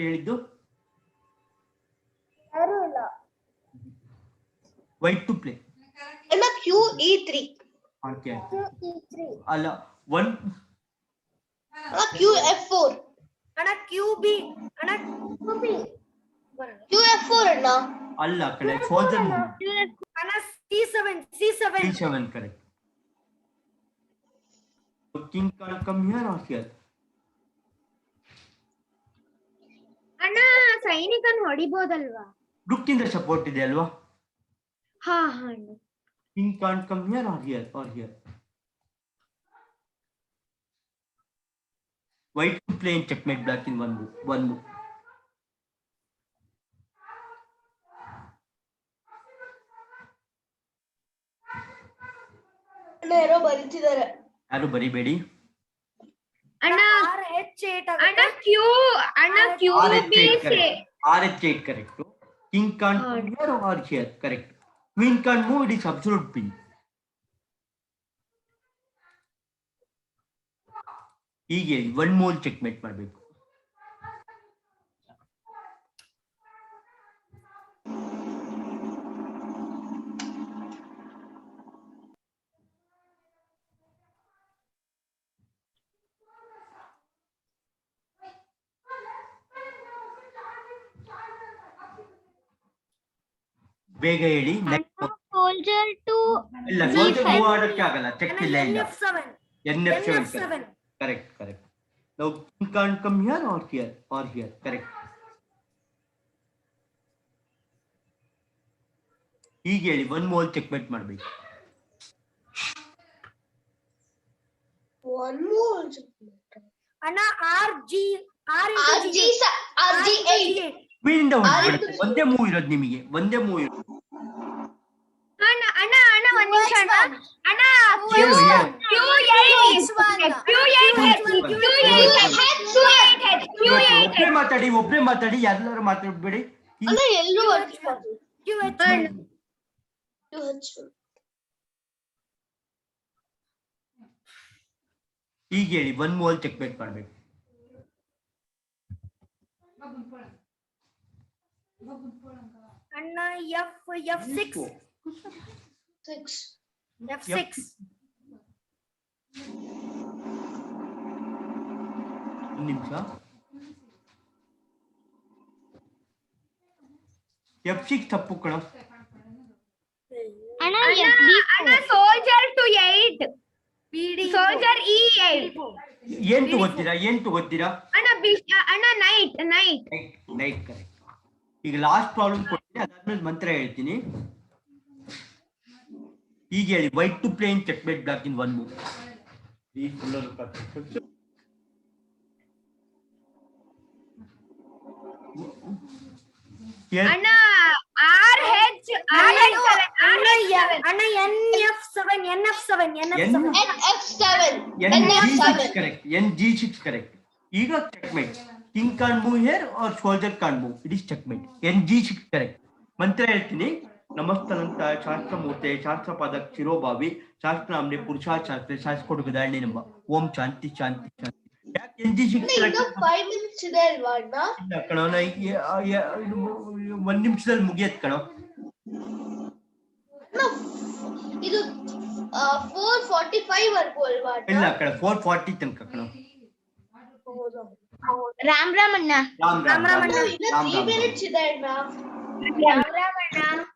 ಹೇಳಿದ್ದು? ವೈಟ್ ಟು ಪ್ಲೇ ಅಣ್ಣ QE3 ಓಕೆ ಅಲ್ಲ 1 ಅಣ್ಣ QF4 ಅಣ್ಣ QB ಅಣ್ಣ QF4 ಅಣ್ಣ ಅಲ್ಲ ಕಡೆ ಸೋಲ್ಜರ್ ಅಣ್ಣ C7 correct. King corn come here or here? ಅಣ್ಣ ಸೈನಿಕನ್ ಹೊಡಿಬೋದಲ್ವಾ? ಲುಕ್ ಇಂದ ಸಪೋರ್ಟ್ ಇದೆ ಅಲ್ವಾ? ಹಾ ಅಣ್ಣ. King corn come here or here or here? White to play in checkmate black in 1 move. ಅಣ್ಣ ಯಾರೋ ಬರೀತಿದ್ದಾರೆ. ಯಾರು ಬರಿಬೇಡಿ. ಅಣ್ಣ RH8 ಅಣ್ಣ RH8 correct. King corn come here or here correct. Queen can move, it is absolute pin. ಹೀಗೆ 1 move checkmate ಮಾಡಬೇಕು. ಬೇಗ ಹೇಳಿ. ಸೋಲ್ಜರ್ ಟು ಇಲ್ಲ ಸೋಲ್ಜರ್ ಮೂವ್ ಆಡಕ್ಕೆ ಆಗಲ್ಲ, ಚೆಕ್ ಇಲ್ಲ. NF7 correct. ನಾವು king corn come here or here correct. ಹೀಗೆ ಹೇಳಿ 1 ಮೂವ್ ಚೆಕ್ಮೇಟ್ ಮಾಡಬೇಕು. One more. ಅಣ್ಣ RG8 ಕ್ವೀನ್ ಇಂದ ಹೊರಡ್ಬಿಡಿ. ಒಂದೇ ಮೂವ್ ಇರೋದು ನಿಮಗೆ, ಒಂದೇ ಮೂವ್ ಇರೋದು. ಅಣ್ಣ ಒಂದ್ ನಿಮಿಷ ಅಣ್ಣ ಹೇಳು. ಒಬ್ರೇ ಮಾತಾಡಿ ಎಲ್ಲರೂ ಮಾತಾಡ್ಬೇಡಿ. ಅಣ್ಣ ಎಲ್ಲರೂ QH1 ಈಗ ಹೇಳಿ 1 ಮೂವ್ ಚೆಕ್ಮೇಟ್ ಮಾಡಬೇಕು. ಅಣ್ಣ F6 ಒಂದು ನಿಮಿಷ. F6 ತಪ್ಪು ಕಣ. ಅಣ್ಣ ಸೋಲ್ಜರ್ ಟು 8 ಸೋಲ್ಜರ್ E8 ಏನ್ ತಗೋತೀರಾ? ಅಣ್ಣ ನೈಟ್ ಕರೆಕ್ಟ್. ಈಗ ಲಾಸ್ಟ್ ಪ್ರಾಬ್ಲಮ್ ಕೊಡ್ತೀನಿ, ಅದಾದ್ಮೇಲೆ ಮಂತ್ರ ಹೇಳ್ತೀನಿ. ಈಗ ಹೇಳಿ white to play in checkmate black in 1 move. ಅಣ್ಣ RH ಅಣ್ಣ NF7 ಕರೆಕ್ಟ್. NG6 correct. ಈಗ checkmate. King can move here or soldier can move, it is checkmate. NG6 correct. ಮಂತ್ರ ಹೇಳ್ತೀನಿ. ನಮಸ್ತನಂತ ಶಾಸ್ತ್ರಮೂರ್ತೆ ಶಾಸ್ತ್ರಪಾದ ಶಿರೋಭಾವಿ ಶಾಸ್ತ್ರನಾಮ್ನೆ ಪುರುಷಾಶಾಸ್ತ್ರೆ ಶಾಸ್ತ್ರಕೊಡುಗದಾಳಿ ನಮ್ಮ ಓಂ ಶಾಂತಿ. ಯಾಕೆ NG6 ಇನ್ನು 5 minutes ಇದೆ ಅಲ್ವಾ ಅಣ್ಣ? ಇಲ್ಲ ಕಣೋ, 1 ನಿಮಿಷದಲ್ಲಿ ಮುಗಿಯತ್ ಕಣೋ. ಇದು 4:45 ವರ್ಗು ಅಲ್ವಾ ಅಣ್ಣ? ಇಲ್ಲ ಕಣ, 4:40 ತನಕ ಕಣೋ. ರಾಮ್ ಅಣ್ಣ. ರಾಮ್. ಇನ್ನು 3 minutes ಇದೆ ಅಣ್ಣ.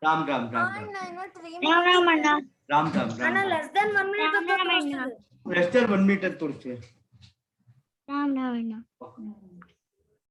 ರಾಮ್. ಅಣ್ಣ less than 1 minute ಅಂತ ತೋರಿಸ್ತಿದೆ. ಲೆಸ್ ದನ್ 1 minute ಅಂತ ತೋರಿಸ್ತೀವಿ. ರಾಮ್